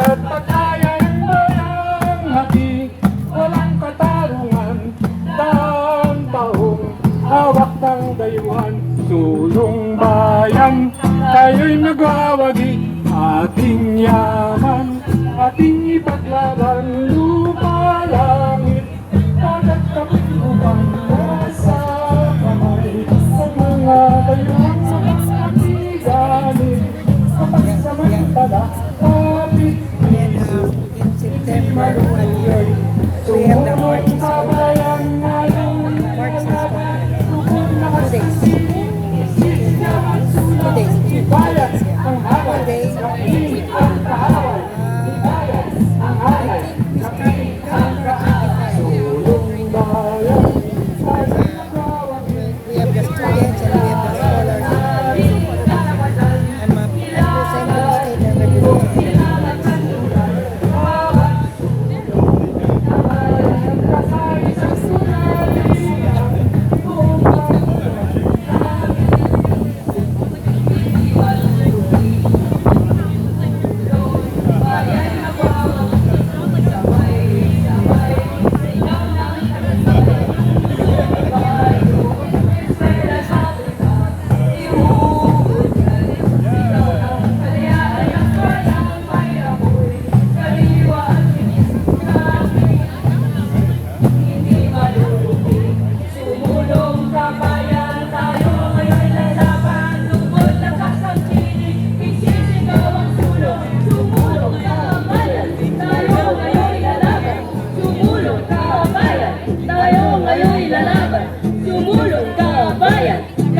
At pagkaya ng bayang hati, walang katarungan, taon-taong hawak ng dayuhan. Sulong bayan, tayo'y magwawagi, ating yaman, ating ipaglaban. Lupa, langit, dagat, kapitubang, nasa kamay ng mga dayuhan ating gamit. Kapag samantala, kapit piso, hindi maluwan. Tumulong sa bayan ngayon,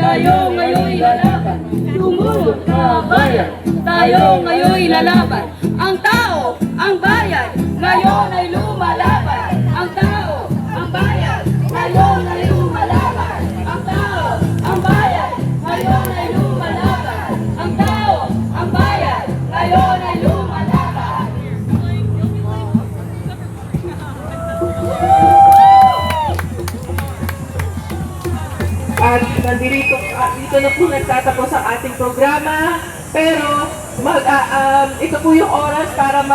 tayo ngayon lalaban. Tumulong ka bayan, tayo ngayon lalaban. Ang tao, ang bayan, ngayon ay lumalaban. Ang tao, ang bayan, ngayon ay lumalaban. Ang tao, ang bayan, ngayon ay lumalaban. Ang tao, ang bayan, ngayon ay lumalaban. At dito na po nagtatapos ang ating programa, pero ito po yung oras para